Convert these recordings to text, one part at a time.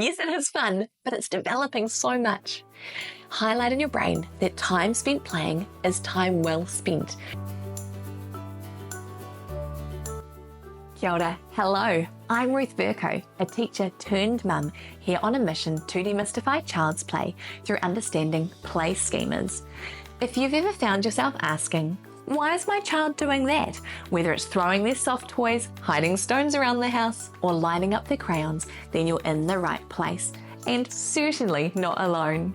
Yes, it is fun, but it's developing so much. Highlight in your brain that time spent playing is time well spent. Kia ora, hello. I'm Ruth Burko, a teacher turned mum here on a mission to demystify child's play through understanding play schemas. If you've ever found yourself asking, why is my child doing that? Whether it's throwing their soft toys, hiding stones around the house, or lining up their crayons, then you're in the right place, and certainly not alone.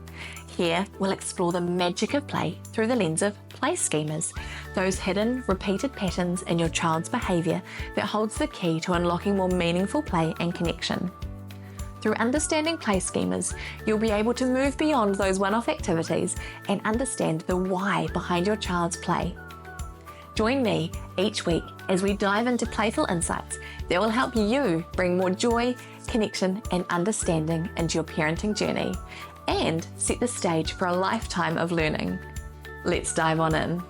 Here, we'll explore the magic of play through the lens of play schemas, those hidden, repeated patterns in your child's behaviour that holds the key to unlocking more meaningful play and connection. Through understanding play schemas, you'll be able to move beyond those one-off activities and understand the why behind your child's play. Join me each week as we dive into playful insights that will help you bring more joy, connection, and understanding into your parenting journey and set the stage for a lifetime of learning. Let's dive on in.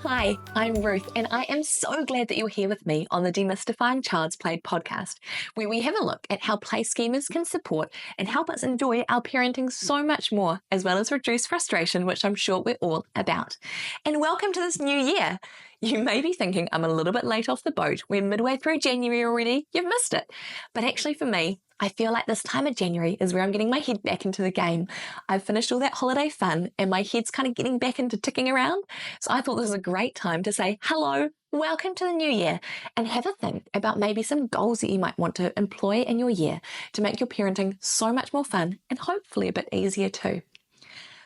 Hi, I'm Ruth, and I am so glad that you're here with me on the Demystifying Child's Play podcast, where we have a look at how play schemas can support and help us enjoy our parenting so much more, as well as reduce frustration, which I'm sure we're all about. And welcome to this new year. You may be thinking I'm a little bit late off the boat. We're midway through January already. You've missed it. But actually for me, I feel like this time of January is where I'm getting my head back into the game. I've finished all that holiday fun and my head's kind of getting back into ticking around. So I thought this was a great time to say, hello, welcome to the new year, and have a think about maybe some goals that you might want to employ in your year to make your parenting so much more fun and hopefully a bit easier too.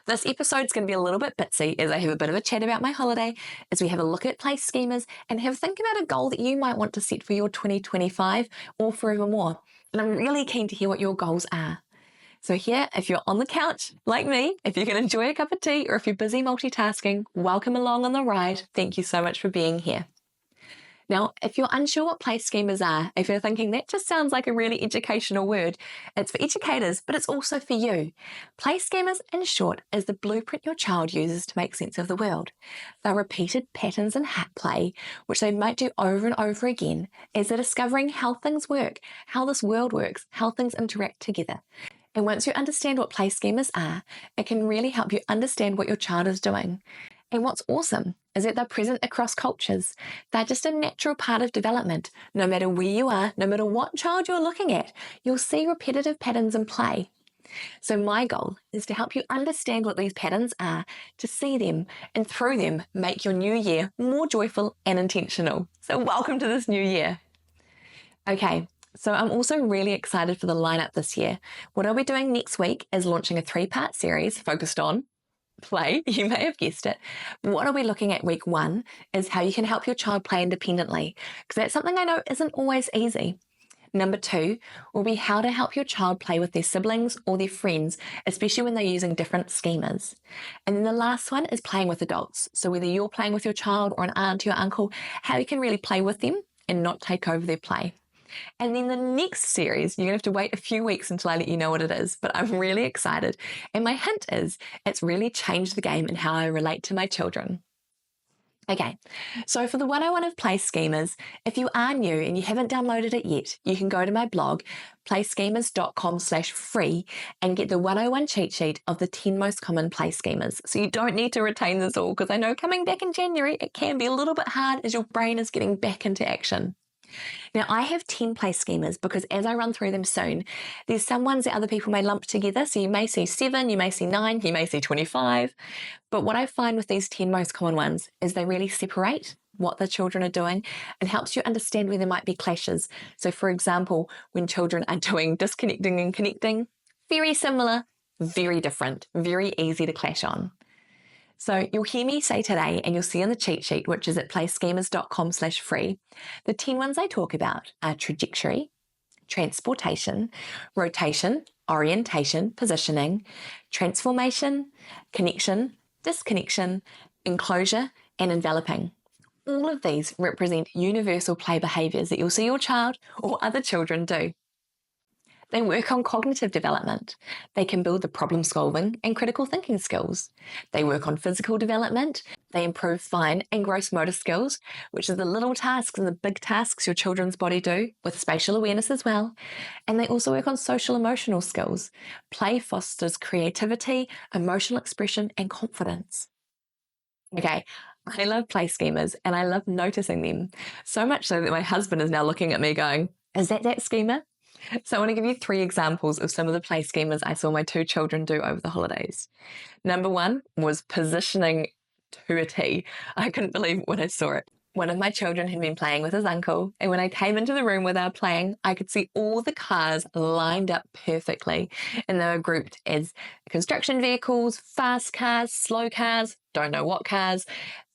This episode's going to be a little bit bitsy as I have a bit of a chat about my holiday, as we have a look at play schemas and have a think about a goal that you might want to set for your 2025 or forevermore. And I'm really keen to hear what your goals are. So here, if you're on the couch like me, if you can enjoy a cup of tea, or if you're busy multitasking, welcome along on the ride. Thank you so much for being here. Now, if you're unsure what play schemas are, if you're thinking that just sounds like a really educational word, it's for educators, but it's also for you. Play schemas, in short, is the blueprint your child uses to make sense of the world. They're repeated patterns in play, which they might do over and over again, as they're discovering how things work, how this world works, how things interact together. And once you understand what play schemas are, it can really help you understand what your child is doing. And what's awesome is that they're present across cultures. They're just a natural part of development. No matter where you are, no matter what child you're looking at, you'll see repetitive patterns in play. So my goal is to help you understand what these patterns are, to see them, and through them, make your new year more joyful and intentional. So welcome to this new year. Okay. So I'm also really excited for the lineup this year. What I'll be doing next week is launching a 3-part series focused on play. You may have guessed it. But what I'll be looking at week 1 is how you can help your child play independently, because that's something I know isn't always easy. Number 2 will be how to help your child play with their siblings or their friends, especially when they're using different schemas. And then the last one is playing with adults. So whether you're playing with your child or an aunt or your uncle, how you can really play with them and not take over their play. And then the next series, you're going to have to wait a few weeks until I let you know what it is, but I'm really excited. And my hint is it's really changed the game in how I relate to my children. Okay, so for the 101 of play schemas, if you are new and you haven't downloaded it yet, you can go to my blog, playschemas.com/free, and get the 101 cheat sheet of the 10 most common play schemas. So you don't need to retain this all, because I know coming back in January, it can be a little bit hard as your brain is getting back into action. Now, I have 10 play schemas because as I run through them soon, there's some ones that other people may lump together. So you may see 7, you may see 9, you may see 25. But what I find with these 10 most common ones is they really separate what the children are doing and helps you understand where there might be clashes. So for example, when children are doing disconnecting and connecting, very similar, very different, very easy to clash on. So you'll hear me say today, and you'll see on the cheat sheet, which is at playschemas.com/free, the 10 ones I talk about are trajectory, transportation, rotation, orientation, positioning, transformation, connection, disconnection, enclosure, and enveloping. All of these represent universal play behaviours that you'll see your child or other children do. They work on cognitive development. They can build the problem solving and critical thinking skills. They work on physical development. They improve fine and gross motor skills, which are the little tasks and the big tasks your children's body do, with spatial awareness as well. And they also work on social emotional skills. Play fosters creativity, emotional expression, and confidence. Okay, I love play schemas and I love noticing them, so much so that my husband is now looking at me going, is that schema? So I want to give you 3 examples of some of the play schemas I saw my 2 children do over the holidays. Number 1 was positioning to a T. I couldn't believe it when I saw it. One of my children had been playing with his uncle, and when I came into the room where they were playing, I could see all the cars lined up perfectly, and they were grouped as construction vehicles, fast cars, slow cars, don't know what cars.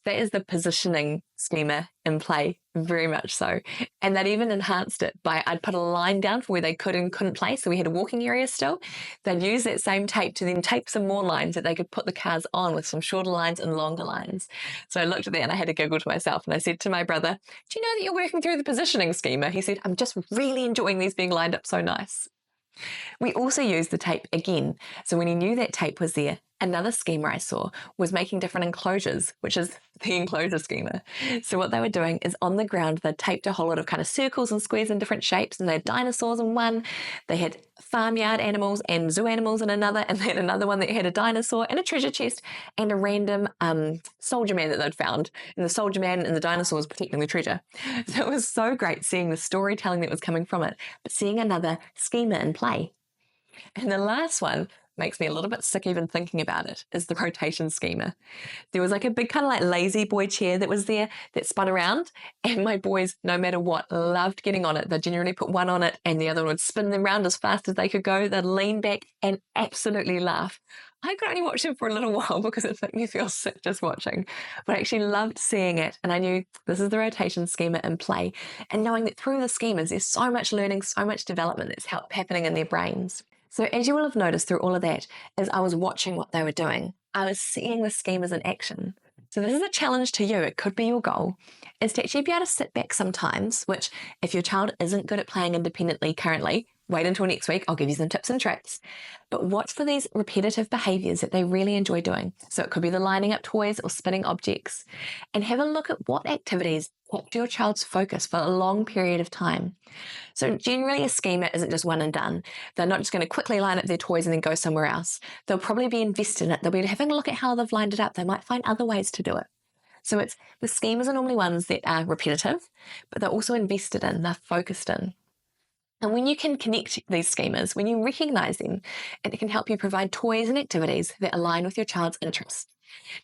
That is the positioning schema in play, very much so. And that even enhanced it by, I'd put a line down for where they could and couldn't play, so we had a walking area still. They'd use that same tape to then tape some more lines that they could put the cars on with some shorter lines and longer lines. So I looked at that and I had a giggle to myself, and I said to my brother, do you know that you're working through the positioning schema? He said, I'm just really enjoying these being lined up so nice. We also used the tape again. So when he knew that tape was there, another schema I saw was making different enclosures, which is the enclosure schema. So what they were doing is on the ground, they'd taped a whole lot of kind of circles and squares in different shapes, and they had dinosaurs in one, they had farmyard animals and zoo animals in another, and they had another one that had a dinosaur and a treasure chest and a random soldier man that they'd found. And the soldier man and the dinosaur was protecting the treasure. So it was so great seeing the storytelling that was coming from it, but seeing another schema in play. And the last one makes me a little bit sick even thinking about it, is the rotation schema. There was like a big kind of like lazy boy chair that was there that spun around, and my boys, no matter what, loved getting on it. They'd generally put one on it and the other one would spin them around as fast as they could go. They'd lean back and absolutely laugh. I could only watch them for a little while because it made me feel sick just watching, but I actually loved seeing it, and I knew this is the rotation schema in play, and knowing that through the schemas there's so much learning, so much development that's happening in their brains. So as you will have noticed through all of that, as I was watching what they were doing, I was seeing the schemas in action. So this is a challenge to you. It could be your goal, is to actually be able to sit back sometimes, which if your child isn't good at playing independently currently, wait until next week, I'll give you some tips and tricks. But watch for these repetitive behaviors that they really enjoy doing. So it could be the lining up toys or spinning objects, and have a look at what activities capture your child's focus for a long period of time. So generally a schema isn't just one and done. They're not just going to quickly line up their toys and then go somewhere else. They'll probably be invested in it. They'll be having a look at how they've lined it up. They might find other ways to do it. So it's the schemas are normally ones that are repetitive, but they're also invested in, they're focused in. And when you can connect these schemas, when you recognize them, it can help you provide toys and activities that align with your child's interests.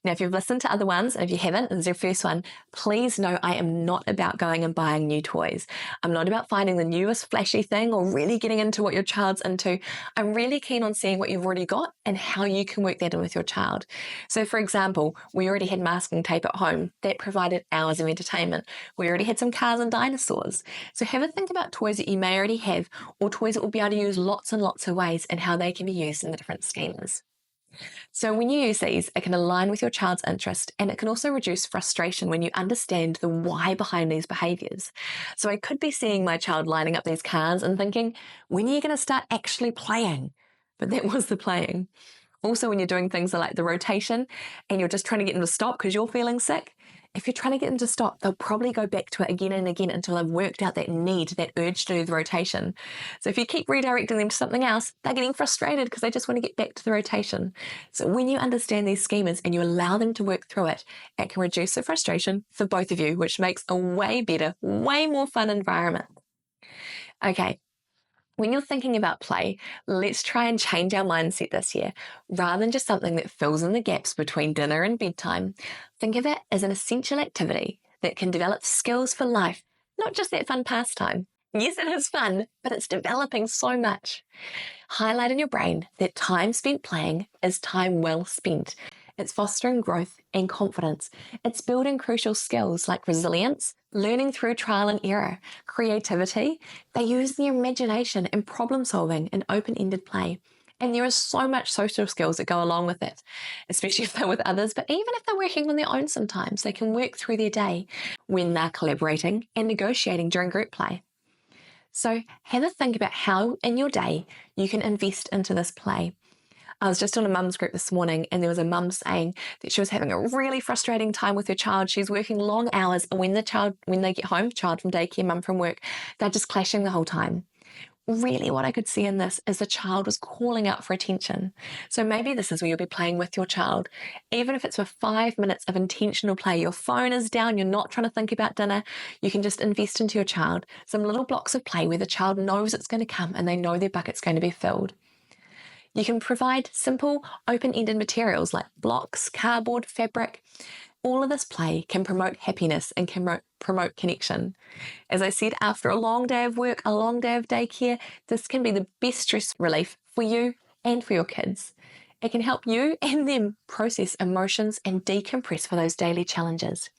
Now, if you've listened to other ones, and if you haven't, this is your first one, please know I am not about going and buying new toys. I'm not about finding the newest flashy thing or really getting into what your child's into. I'm really keen on seeing what you've already got and how you can work that in with your child. So for example, we already had masking tape at home. That provided hours of entertainment. We already had some cars and dinosaurs. So have a think about toys that you may already have, or toys that will be able to use lots and lots of ways, and how they can be used in the different schemas. So when you use these, it can align with your child's interest, and it can also reduce frustration when you understand the why behind these behaviours. So I could be seeing my child lining up these cars and thinking, when are you going to start actually playing? But that was the playing. Also, when you're doing things like the rotation and you're just trying to get them to stop because you're feeling sick, if you're trying to get them to stop, they'll probably go back to it again and again until they've worked out that need, that urge to do the rotation. So if you keep redirecting them to something else, they're getting frustrated because they just want to get back to the rotation. So when you understand these schemas and you allow them to work through it, it can reduce the frustration for both of you, which makes a way better, way more fun environment. Okay. When you're thinking about play, let's try and change our mindset this year. Rather than just something that fills in the gaps between dinner and bedtime, think of it as an essential activity that can develop skills for life, not just that fun pastime. Yes, it is fun, but it's developing so much. Highlight in your brain that time spent playing is time well spent. It's fostering growth and confidence. It's building crucial skills like resilience, learning through trial and error, creativity. They use their imagination and problem solving in open-ended play. And there is so much social skills that go along with it, especially if they're with others, but even if they're working on their own sometimes, they can work through their day when they're collaborating and negotiating during group play. So have a think about how in your day you can invest into this play. I was just on a mum's group this morning, and there was a mum saying that she was having a really frustrating time with her child. She's working long hours, and when they get home, child from daycare, mum from work, they're just clashing the whole time. Really what I could see in this is the child was calling out for attention. So maybe this is where you'll be playing with your child. Even if it's for 5 minutes of intentional play, your phone is down, you're not trying to think about dinner, you can just invest into your child. Some little blocks of play where the child knows it's going to come and they know their bucket's going to be filled. You can provide simple, open-ended materials like blocks, cardboard, fabric. All of this play can promote happiness and can promote connection. As I said, after a long day of work, a long day of daycare, this can be the best stress relief for you and for your kids. It can help you and them process emotions and decompress for those daily challenges.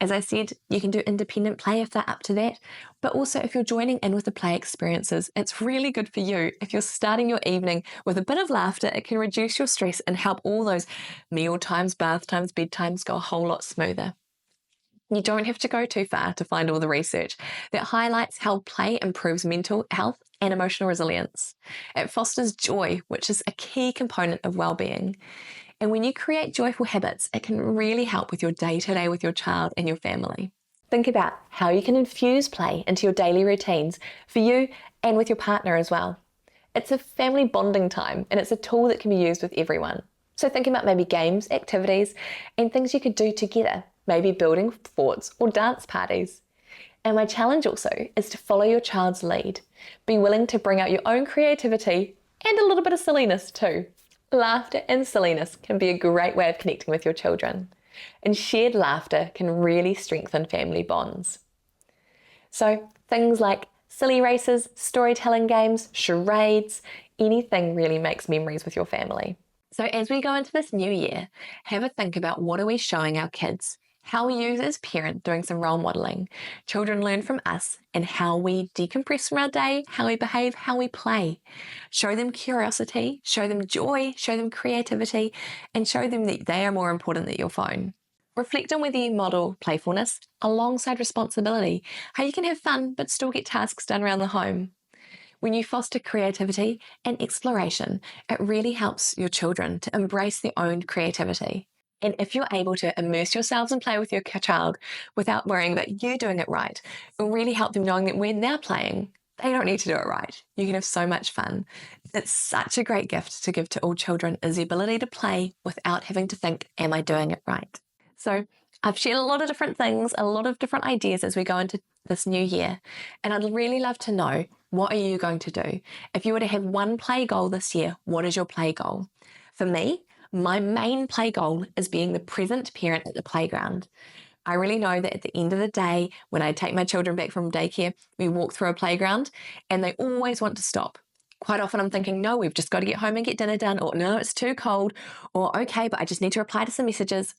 As I said, you can do independent play if they're up to that, but also if you're joining in with the play experiences, it's really good for you. If you're starting your evening with a bit of laughter, it can reduce your stress and help all those meal times, bath times, bedtimes go a whole lot smoother. You don't have to go too far to find all the research that highlights how play improves mental health and emotional resilience. It fosters joy, which is a key component of well-being. And when you create joyful habits, it can really help with your day-to-day with your child and your family. Think about how you can infuse play into your daily routines for you and with your partner as well. It's a family bonding time, and it's a tool that can be used with everyone. So think about maybe games, activities, and things you could do together, maybe building forts or dance parties. And my challenge also is to follow your child's lead. Be willing to bring out your own creativity and a little bit of silliness too. Laughter and silliness can be a great way of connecting with your children, and shared laughter can really strengthen family bonds. So things like silly races, storytelling games, charades, anything really makes memories with your family. So as we go into this new year, have a think about what are we showing our kids? How are you as parent doing some role modelling? Children learn from us and how we decompress from our day, how we behave, how we play. Show them curiosity, show them joy, show them creativity, and show them that they are more important than your phone. Reflect on whether you model playfulness alongside responsibility, how you can have fun but still get tasks done around the home. When you foster creativity and exploration, it really helps your children to embrace their own creativity. And if you're able to immerse yourselves and play with your child without worrying about you doing it right, it will really help them knowing that when they're playing, they don't need to do it right. You can have so much fun. It's such a great gift to give to all children, is the ability to play without having to think, am I doing it right? So I've shared a lot of different things, a lot of different ideas as we go into this new year. And I'd really love to know, what are you going to do? If you were to have one play goal this year, what is your play goal? For me, my main play goal is being the present parent at the playground. I really know that at the end of the day, when I take my children back from daycare, we walk through a playground and they always want to stop. Quite often I'm thinking, no, we've just got to get home and get dinner done, or no, it's too cold, or okay, but I just need to reply to some messages.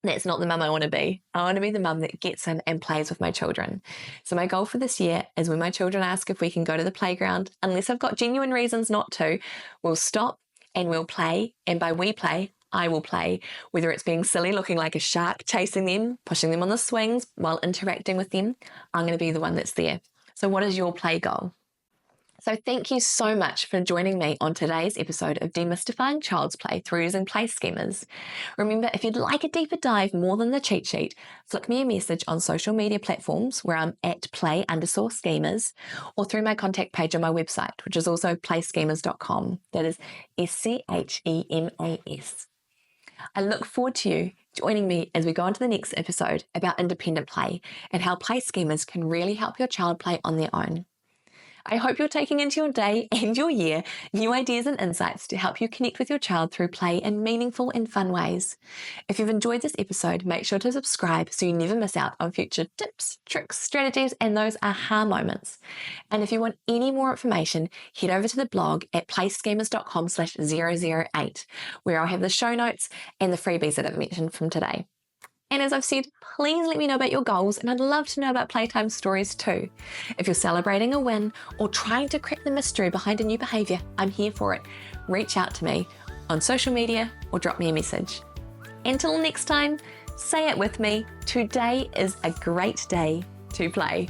That's not the mum I want to be. I want to be the mum that gets in and plays with my children. So my goal for this year is when my children ask if we can go to the playground, unless I've got genuine reasons not to, we'll stop and we'll play. And by we play, I will play, whether it's being silly, looking like a shark, chasing them, pushing them on the swings while interacting with them. I'm going to be the one that's there. So what is your play goal? So thank you so much for joining me on today's episode of Demystifying Child's Play through using play schemas. Remember, if you'd like a deeper dive more than the cheat sheet, flick me a message on social media platforms where I'm at play_schemas, or through my contact page on my website, which is also playschemas.com. That is SCHEMAS. I look forward to you joining me as we go on to the next episode about independent play and how play schemas can really help your child play on their own. I hope you're taking into your day and your year new ideas and insights to help you connect with your child through play in meaningful and fun ways. If you've enjoyed this episode, make sure to subscribe so you never miss out on future tips, tricks, strategies, and those aha moments. And if you want any more information, head over to the blog at playschemas.com/008, where I'll have the show notes and the freebies that I've mentioned from today. And as I've said, please let me know about your goals, and I'd love to know about playtime stories too. If you're celebrating a win or trying to crack the mystery behind a new behaviour, I'm here for it. Reach out to me on social media or drop me a message. Until next time, say it with me, today is a great day to play.